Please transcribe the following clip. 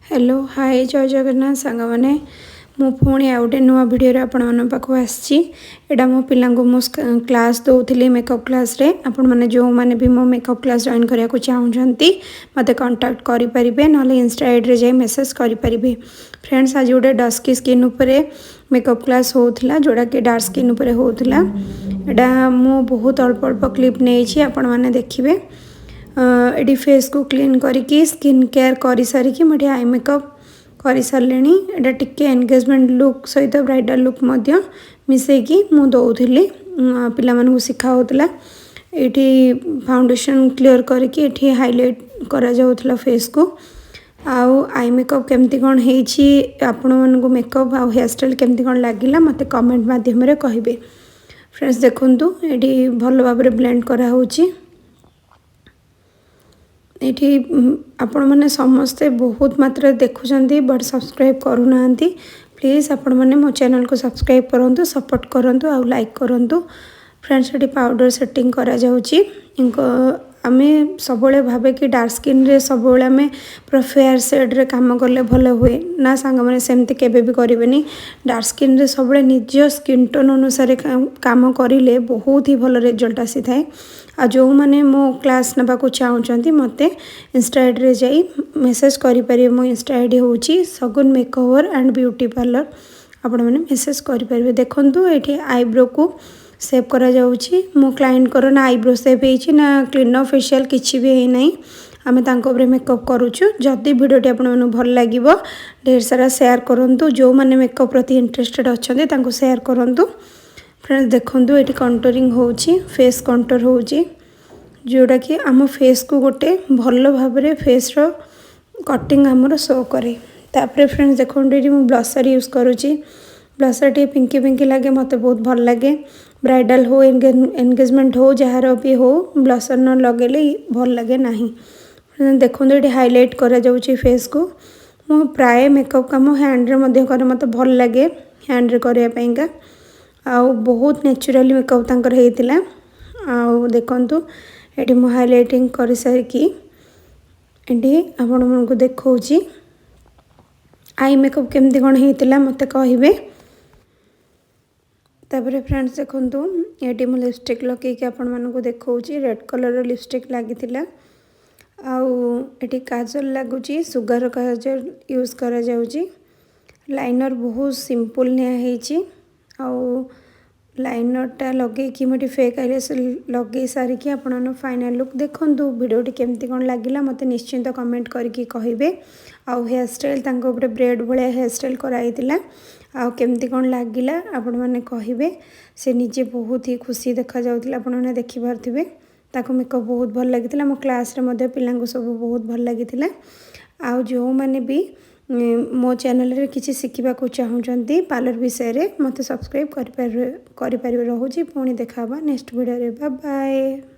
Hello hi जय जगन्नाथ सांग मैंने मु पुणी आ गए नुआ भिडियो आपण मन पाक आसटा मो पिला मो क्लास दौली मेकअप क्लास रे आपण मैंने जो मैंने भी मो मेकअप क्लास जॉइन करा चाहते मत कांटेक्ट करेंगे ना इंस्टा आईडी जाए मेसेज करेंगे। फ्रेंड्स आज गोटे डस्की स्किन उपरे मेकअप क्लास होता जोड़ा कि डार्क स्किन उपरे होता एटा मु बहुत अल्प अल्प क्लिप नहीं आपण मैंने देखिए ये फेस को क्लीन करके स्किन केयर कर सारिकी मुझे आई मेकअप कर सारे एटा टिके एंगेजमेंट लुक सहित ब्राइडल लुक मिसेकी मु दौली पिला मानू शिखाऊला ये फाउंडेशन क्लियर करके हाइलाइट करा जाउथला फेस को आउ आई मेकअप केमती कौन होती आपण मानू मेकअप आउ हेयर स्टाइल केमती कौन लगिला मते कमेंट माध्यम रे कहिबे। फ्रेंड्स देखंतु ये भल भाव ब्लेंड करा होची ये आपण मैंने समस्ते बहुत मात्रा देखुं बट सब्सक्राइब करूना प्लीज़ आपण मैंने मो चैनल को सब्सक्राइब करूँ सपोर्ट करूँ आउ लाइक करूँ। फ्रेंड्स ये पाउडर सेटिंग करा जाउची आमे सब भावे कि डार्क स्किन रे सब आम पूरा फेयर सेड रे काम कले भल हुए ना सांग मैंने सेमती केबे भी करें डार्क स्किन रे सब निज स्किन टोन अनुसार काम करें बहुत ही भल रिजल्ट आसी थाए। आ जो मैंने मो क्लास नाकू चाहते मत इंस्टा आईडी जाई मेसेज करें मो इंस्टा आईडी हूँ सगुन मेकओवर एंड ब्यूटी पार्लर आपण मैंने मेसेज करेंगे। देखो ये आईब्रो को सेव करा जाउची मो क्लाइंट करो ना आईब्रो सेव होती ना क्लीन फेशियल किसी भी है नहीं आम तांको मेकअप करुचु। जदि भिडियोटी आपन भल लगे ढेर सारा शेयर करूँ जो मैंने मेकअप प्रति इंटरेस्टेड अच्छा शेयर करूँ। फ्रेंड्स देखो ये कंटूरिंग होची फेस कंटूर होची जोड़ा कि आम फेस को गोटे भल भाव फेस रो कटिंग आमर शो करे। तापर फ्रेंड्स देखो ये ब्लशर यूज करुँची ब्लशर टी पिंकी पिंकी लगे मत बहुत भल लगे ब्राइडल हो एंगेजमेंट हो जार भी हो ब्लशर न लगेले भल लगे ना। देखो ये हाइलाइट करा जाउची फेस को मो प्राय मेकअप काम हैंड रे करे मत भल लगे हैंड रे करया पाइंका आउ बहुत नेचुराली मेकअप तांकर हेतिला। आउ देखंतु एटी मो हाइलाइटिंग कर सारिकी एटी आपण मन को देखौची आई मेकअप केमती कोन हेतिला मते कहिबे। तापर फ्रेंड्स देखंतु एटी मो लिपस्टिक लगे कि आपण मन को देखौची रेड कलर लिपस्टिक लागितिला आउ एटी काजल लागुची सुगर काजल यूज करा जाउची लाइनर बहुत सिंपल निया हेची आउ लाइनरटा लगे कि मोटी फेक आईलैश लगे सारिकी आपण फाइनल लुक देखंतु वीडियोटी केमती कोन लागिला मते निश्चिंत कमेंट करके कहिबे। आउ हेयर स्टाइल तांको ऊपर ब्रेड भलिया हेयर स्टाइल कराइतिला आउ केमती कोन लागिला आपण माने कहिबे। से निजे बहुत ही खुशी देखा जाउतिला आपण माने देखि पारथिबे ताको मेकअप बहुत भल लागितिला मो क्लास रे मध्ये पिलांको सब बहुत भल लागितिला। आउ जो माने भी मो चैनल रे किसी शिखा चाहते पार्लर विषय मत सब्सक्राइब कर रोचे पुणी देखा नेक्स्ट वीडियो रे बाय बाय।